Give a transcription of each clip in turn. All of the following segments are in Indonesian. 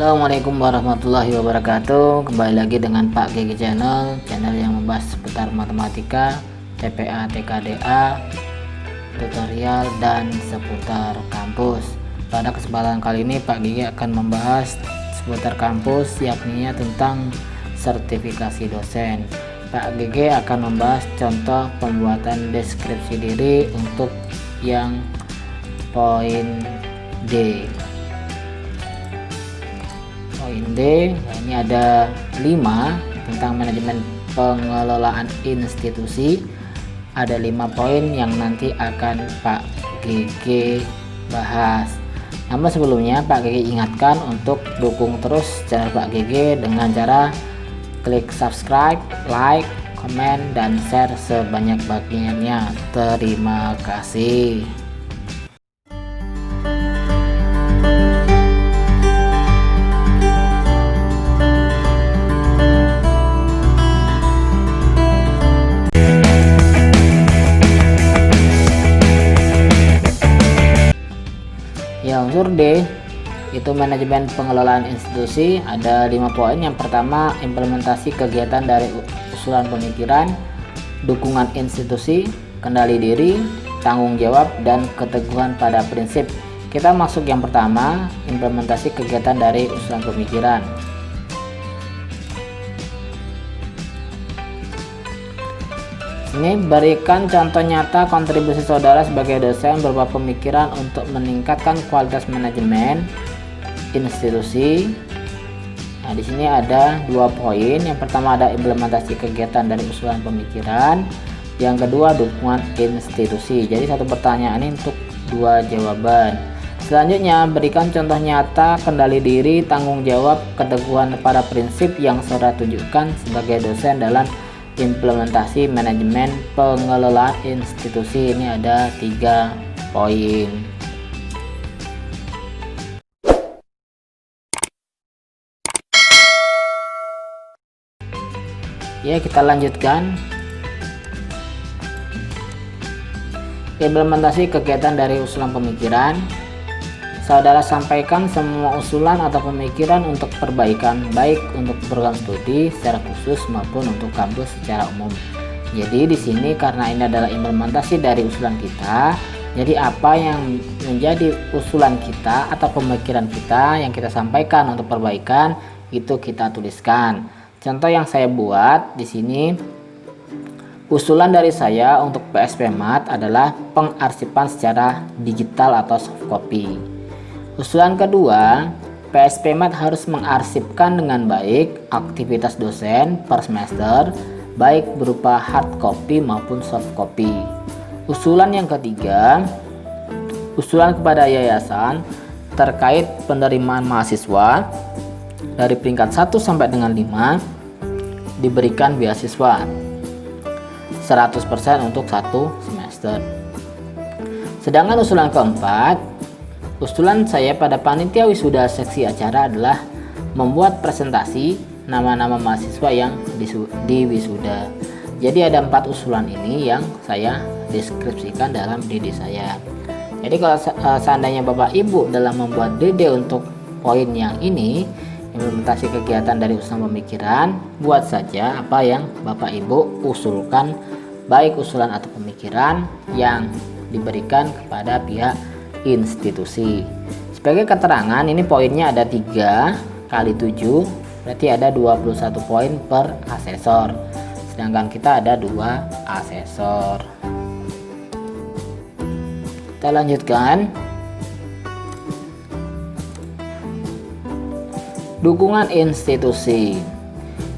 Assalamualaikum warahmatullahi wabarakatuh. Kembali lagi dengan Pak GG Channel yang membahas seputar matematika, TPA, TKDA, tutorial, dan seputar kampus. Pada kesempatan kali ini Pak GG akan membahas seputar kampus, yakni tentang sertifikasi dosen. Pak GG akan membahas contoh pembuatan deskripsi diri untuk yang poin D. Poin D, ini ada 5 tentang manajemen pengelolaan institusi. Ada 5 poin yang nanti akan Pak GG bahas. Namun sebelumnya Pak GG ingatkan untuk dukung terus channel Pak GG dengan cara klik subscribe, like, komen, dan share sebanyak-banyaknya. Terima kasih. Ya, unsur D itu manajemen pengelolaan institusi. Ada 5 poin. Yang pertama, implementasi kegiatan dari usulan pemikiran, dukungan institusi, kendali diri, tanggung jawab, dan keteguhan pada prinsip. Kita masuk yang pertama, implementasi kegiatan dari usulan pemikiran. Ini berikan contoh nyata kontribusi saudara sebagai dosen berupa pemikiran untuk meningkatkan kualitas manajemen institusi. Nah, di sini ada 2 poin. Yang pertama ada implementasi kegiatan dari usulan pemikiran. Yang kedua dukungan institusi. Jadi satu pertanyaan ini untuk 2 jawaban. Selanjutnya berikan contoh nyata kendali diri, tanggung jawab, keteguhan pada prinsip yang saudara tunjukkan sebagai dosen dalam implementasi manajemen pengelolaan institusi. Ini ada 3 poin. Ya, kita lanjutkan. Implementasi kegiatan dari usulan pemikiran. Saudara sampaikan semua usulan atau pemikiran untuk perbaikan, baik untuk program studi secara khusus maupun untuk kampus secara umum. Jadi di sini karena ini adalah implementasi dari usulan kita, jadi apa yang menjadi usulan kita atau pemikiran kita yang kita sampaikan untuk perbaikan itu kita tuliskan. Contoh yang saya buat di sini, usulan dari saya untuk PSPMat adalah pengarsipan secara digital atau soft copy. Usulan kedua, PSPMat harus mengarsipkan dengan baik aktivitas dosen per semester, baik berupa hard copy maupun soft copy. Usulan yang ketiga, usulan kepada yayasan terkait penerimaan mahasiswa dari peringkat 1 sampai dengan 5 diberikan beasiswa 100% untuk 1 semester. Sedangkan usulan keempat, usulan saya pada panitia wisuda seksi acara adalah membuat presentasi nama-nama mahasiswa yang di wisuda. Jadi ada 4 usulan ini yang saya deskripsikan dalam DD saya. Jadi kalau seandainya Bapak Ibu dalam membuat DD untuk poin yang ini, implementasi kegiatan dari usulan pemikiran, buat saja apa yang Bapak Ibu usulkan, baik usulan atau pemikiran yang diberikan kepada pihak institusi. Sebagai keterangan, ini poinnya ada 3 kali 7, berarti ada 21 poin per asesor, sedangkan kita ada 2 asesor. Kita lanjutkan. Dukungan institusi.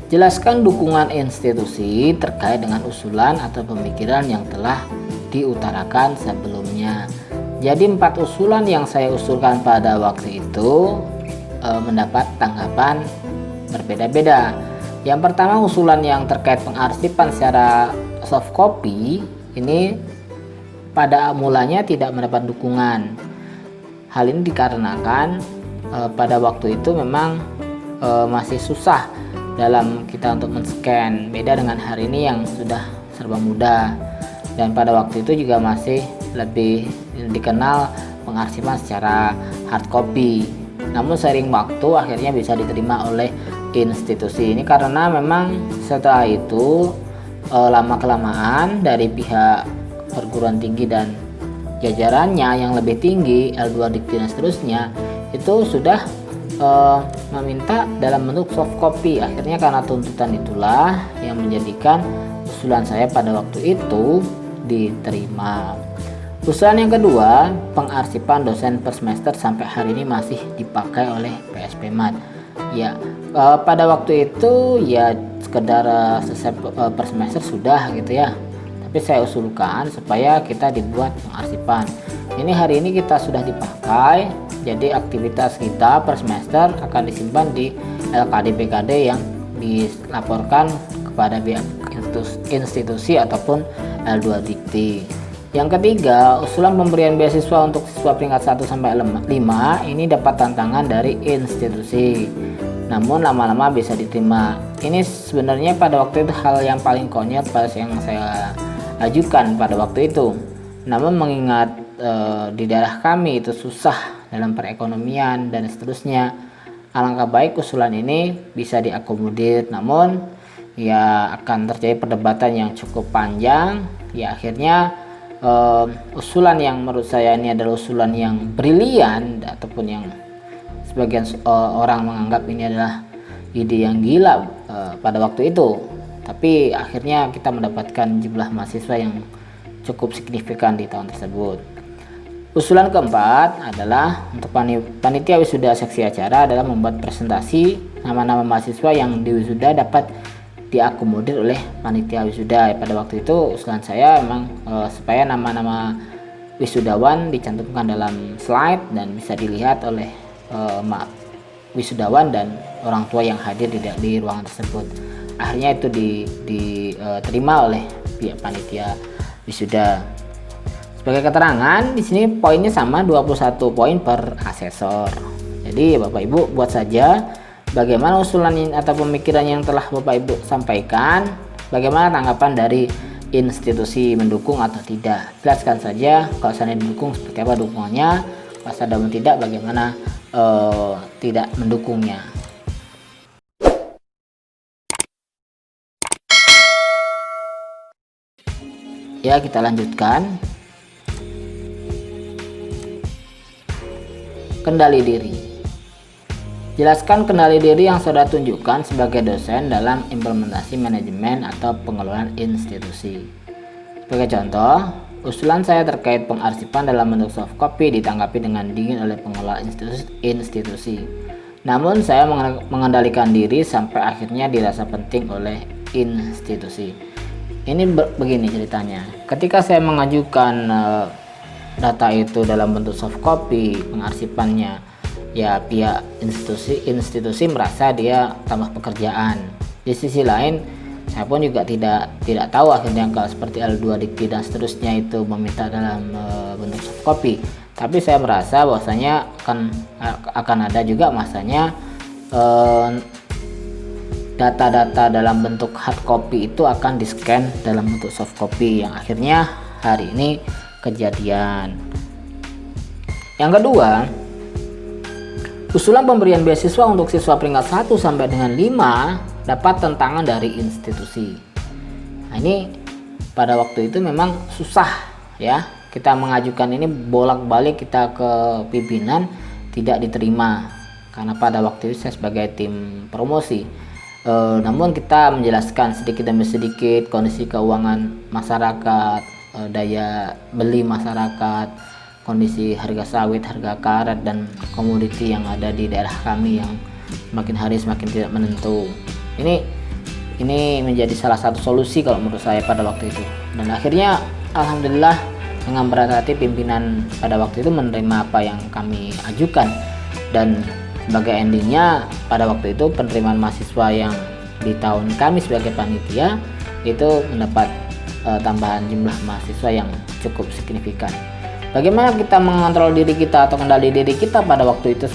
Jelaskan dukungan institusi terkait dengan usulan atau pemikiran yang telah diutarakan sebelumnya. Jadi 4 usulan yang saya usulkan pada waktu itu mendapat tanggapan berbeda-beda. Yang pertama, usulan yang terkait pengarsipan secara soft copy ini pada mulanya tidak mendapat dukungan. Hal ini dikarenakan pada waktu itu memang masih susah dalam kita untuk men-scan, beda dengan hari ini yang sudah serba mudah. Dan pada waktu itu juga masih lebih dikenal pengarsipan secara hard copy. namun seiring waktu akhirnya bisa diterima oleh institusi. Ini karena memang setelah itu lama kelamaan dari pihak perguruan tinggi dan jajarannya yang lebih tinggi, L2 Dikti dan seterusnya, itu sudah meminta dalam bentuk soft copy. Akhirnya karena tuntutan itulah yang menjadikan usulan saya pada waktu itu diterima. Usulan yang kedua, pengarsipan dosen per semester sampai hari ini masih dipakai oleh PSPMAT. Ya, pada waktu itu ya sekedar selesai per semester sudah gitu ya. Tapi saya usulkan supaya kita dibuat pengarsipan. Ini hari ini kita sudah dipakai, jadi aktivitas kita per semester akan disimpan di LKD PKD yang dilaporkan kepada pihak institusi ataupun L2 Dikti. Yang ketiga, usulan pemberian beasiswa untuk siswa peringkat 1 sampai 5 ini dapat tantangan dari institusi, namun lama-lama bisa diterima. Ini sebenarnya pada waktu itu hal yang paling konyol pas yang saya ajukan pada waktu itu. Namun mengingat di daerah kami itu susah dalam perekonomian dan seterusnya, alangkah baik usulan ini bisa diakomodir. Namun ya akan terjadi perdebatan yang cukup panjang. Ya akhirnya usulan yang menurut saya ini adalah usulan yang brilian, ataupun yang sebagian orang menganggap ini adalah ide yang gila pada waktu itu, tapi akhirnya kita mendapatkan jumlah mahasiswa yang cukup signifikan di tahun tersebut. Usulan keempat adalah untuk panitia wisuda seksi acara adalah membuat presentasi nama-nama mahasiswa yang diwisuda dapat diakomodir oleh panitia wisuda. Pada waktu itu usulan saya memang supaya nama-nama wisudawan dicantumkan dalam slide dan bisa dilihat oleh wisudawan dan orang tua yang hadir di ruangan tersebut. Akhirnya itu diterima oleh pihak panitia wisuda. Sebagai keterangan, di sini poinnya sama 21 poin per asesor. Jadi Bapak Ibu buat saja bagaimana usulan atau pemikiran yang telah Bapak Ibu sampaikan, bagaimana tanggapan dari institusi, mendukung atau tidak. Jelaskan saja kalau seandainya mendukung seperti apa dukungannya, kalau seandainya tidak bagaimana tidak mendukungnya. Ya, kita lanjutkan. Kendali diri. Jelaskan kendali diri yang saudara tunjukkan sebagai dosen dalam implementasi manajemen atau pengelolaan institusi. Sebagai contoh, usulan saya terkait pengarsipan dalam bentuk soft copy ditanggapi dengan dingin oleh pengelola institusi. Namun saya mengendalikan diri sampai akhirnya dirasa penting oleh institusi. Ini begini ceritanya. Ketika saya mengajukan data itu dalam bentuk soft copy, pengarsipannya, ya pihak institusi merasa dia tambah pekerjaan. Di sisi lain, saya pun juga tidak tahu akhirnya kalau seperti L2 Dikti dan seterusnya itu meminta dalam bentuk soft copy. Tapi saya merasa bahwasanya akan ada juga masanya data-data dalam bentuk hard copy itu akan di-scan dalam bentuk soft copy, yang akhirnya hari ini kejadian. Yang kedua, usulan pemberian beasiswa untuk siswa peringkat 1 sampai dengan 5 dapat tentangan dari institusi. Nah, ini pada waktu itu memang susah ya. Kita mengajukan ini bolak-balik kita ke pimpinan, tidak diterima karena pada waktu itu saya sebagai tim promosi. Namun kita menjelaskan sedikit demi sedikit kondisi keuangan masyarakat, daya beli masyarakat, kondisi harga sawit, harga karet dan komoditi yang ada di daerah kami yang semakin hari semakin tidak menentu. Ini menjadi salah satu solusi kalau menurut saya pada waktu itu. Dan akhirnya alhamdulillah dengan berat hati pimpinan pada waktu itu menerima apa yang kami ajukan, dan sebagai endingnya pada waktu itu penerimaan mahasiswa yang di tahun kami sebagai panitia itu mendapat tambahan jumlah mahasiswa yang cukup signifikan. Bagaimana kita mengontrol diri kita atau kendali diri kita pada waktu itu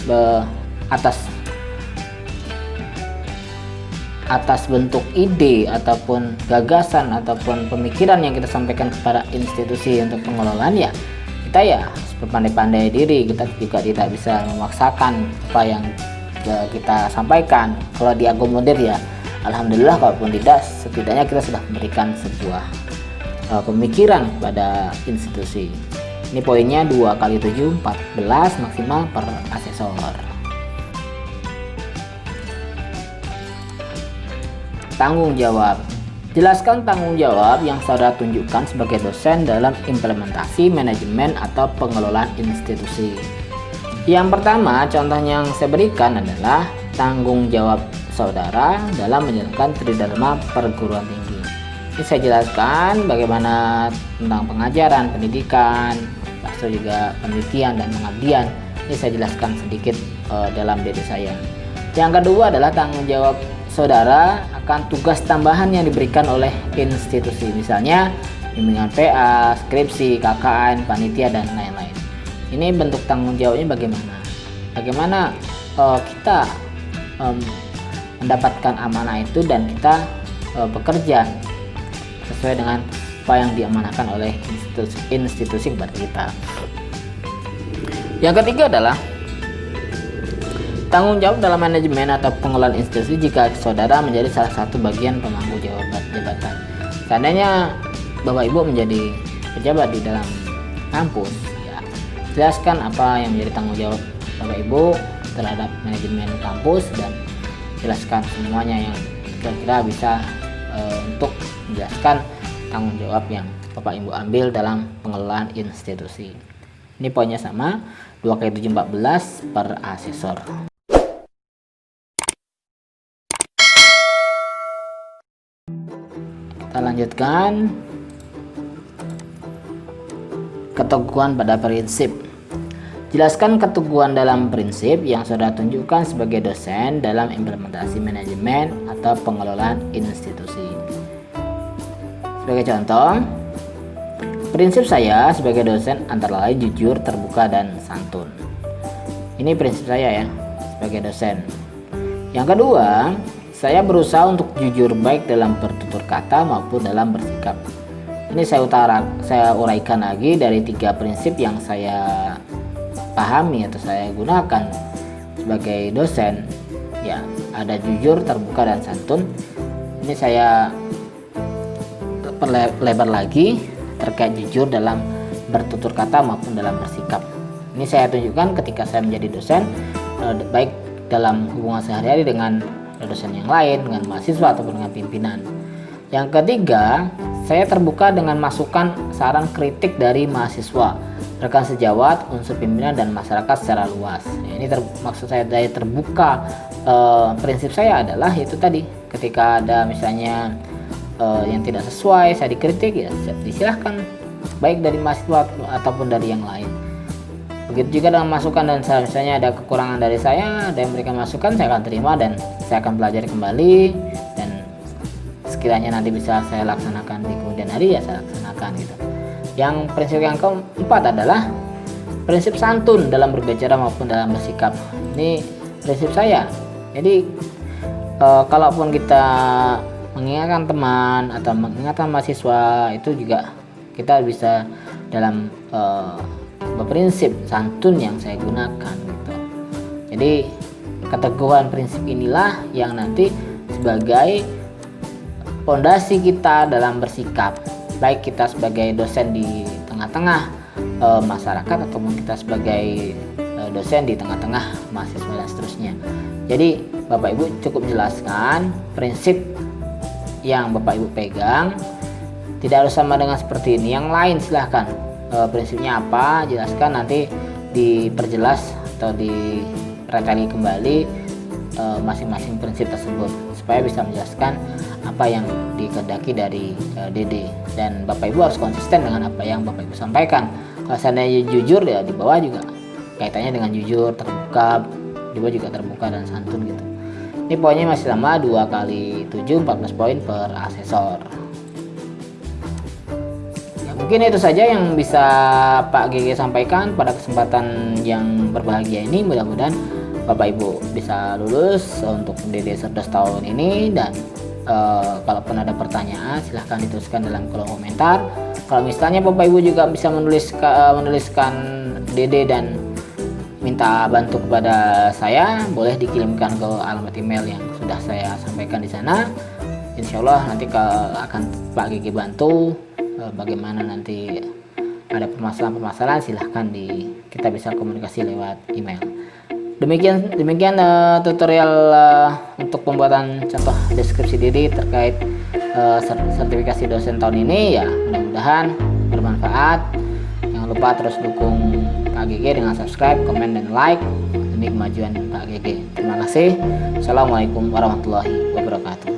atas bentuk ide ataupun gagasan ataupun pemikiran yang kita sampaikan kepada institusi untuk pengelolaan, ya kita ya harus berpandai-pandai diri, kita juga tidak bisa memaksakan apa yang kita sampaikan. Kalau diakomodir ya alhamdulillah, kalaupun tidak setidaknya kita sudah memberikan sebuah pemikiran pada institusi. Ini poinnya 2 kali 7 14 maksimal per asesor. Tanggung jawab. Jelaskan tanggung jawab yang saudara tunjukkan sebagai dosen dalam implementasi manajemen atau pengelolaan institusi. Yang pertama, contoh yang saya berikan adalah tanggung jawab saudara dalam menjalankan tridharma perguruan tinggi. Ini saya jelaskan bagaimana tentang pengajaran, pendidikan, termasuk juga penelitian dan pengabdian. Ini saya jelaskan sedikit dalam diri saya. Yang kedua adalah tanggung jawab saudara akan tugas tambahan yang diberikan oleh institusi, misalnya bimbingan PA, skripsi, KKN, panitia dan lain-lain. Ini bentuk tanggung jawabnya bagaimana? Bagaimana kita mendapatkan amanah itu dan kita bekerja sesuai dengan apa yang diamanahkan oleh institusi kepada kita. Yang ketiga adalah tanggung jawab dalam manajemen atau pengelolaan institusi jika saudara menjadi salah satu bagian pemangku jabatan. Seandainya Bapak Ibu menjadi pejabat di dalam kampus, ya, jelaskan apa yang menjadi tanggung jawab Bapak Ibu terhadap manajemen kampus dan jelaskan semuanya yang kira-kira bisa untuk menjelaskan tanggung jawab yang Bapak Ibu ambil dalam pengelolaan institusi. Ini poinnya sama, 2 kali 7 14 per asesor. Kita lanjutkan. Keteguhan pada prinsip. Jelaskan keteguhan dalam prinsip yang saudara tunjukkan sebagai dosen dalam implementasi manajemen atau pengelolaan institusi. Sebagai contoh, prinsip saya sebagai dosen antara lain jujur, terbuka, dan santun. Ini prinsip saya ya sebagai dosen. Yang kedua, saya berusaha untuk jujur baik dalam bertutur kata maupun dalam bersikap. Ini saya uraikan lagi dari 3 prinsip yang saya pahami atau saya gunakan sebagai dosen. Ya, ada jujur, terbuka, dan santun. Ini saya perlebar lagi terkait jujur dalam bertutur kata maupun dalam bersikap. Ini saya tunjukkan ketika saya menjadi dosen, baik dalam hubungan sehari-hari dengan dosen yang lain, dengan mahasiswa ataupun dengan pimpinan. Yang ketiga, saya terbuka dengan masukan, saran, kritik dari mahasiswa, rekan sejawat, unsur pimpinan, dan masyarakat secara luas. Ini maksud saya dari terbuka. Prinsip saya adalah itu tadi, ketika ada misalnya yang tidak sesuai, saya dikritik, ya disilahkan, baik dari mahasiswa ataupun dari yang lain. Begitu juga dengan masukan dan misalnya ada kekurangan dari saya, ada yang memberikan masukan, saya akan terima dan saya akan pelajari kembali, dan sekiranya nanti bisa saya laksanakan di kemudian hari ya saya laksanakan gitu. Yang prinsip yang keempat adalah prinsip santun dalam berbicara maupun dalam bersikap. Ini prinsip saya. Jadi kalaupun kita mengingatkan teman atau mengingatkan mahasiswa, itu juga kita bisa dalam berprinsip santun yang saya gunakan gitu. Jadi keteguhan prinsip inilah yang nanti sebagai fondasi kita dalam bersikap, baik kita sebagai dosen di tengah-tengah masyarakat ataupun kita sebagai dosen di tengah-tengah mahasiswa dan seterusnya. Jadi Bapak Ibu cukup jelaskan prinsip yang Bapak Ibu pegang, tidak harus sama dengan seperti ini. Yang lain silahkan prinsipnya apa, jelaskan, nanti diperjelas atau dipreteli kembali masing-masing prinsip tersebut supaya bisa menjelaskan apa yang dikehendaki dari DD, dan Bapak Ibu harus konsisten dengan apa yang Bapak Ibu sampaikan. Kalau seandainya jujur ya di bawah juga kaitannya dengan jujur, terbuka, di bawah juga terbuka dan santun gitu. Ini poinnya masih sama, 2 kali 7 14 poin per asesor. Ya, mungkin itu saja yang bisa Pak GG sampaikan pada kesempatan yang berbahagia ini. Mudah-mudahan Bapak Ibu bisa lulus untuk DD Cerdas tahun ini, dan kalaupun ada pertanyaan silahkan dituliskan dalam kolom komentar. Kalau misalnya Bapak Ibu juga bisa menuliskan FDD dan minta bantu kepada saya, boleh dikirimkan ke alamat email yang sudah saya sampaikan di sana. Insya Allah nanti akan Pak GG bantu. Bagaimana nanti ada permasalahan-permasalahan, silahkan kita bisa komunikasi lewat email. Demikian tutorial untuk pembuatan contoh deskripsi diri terkait sertifikasi dosen tahun ini. Ya, mudah-mudahan bermanfaat. Jangan lupa terus dukung Pak GG dengan subscribe, komen, dan like demi kemajuan Pak GG. Terima kasih. Assalamualaikum warahmatullahi wabarakatuh.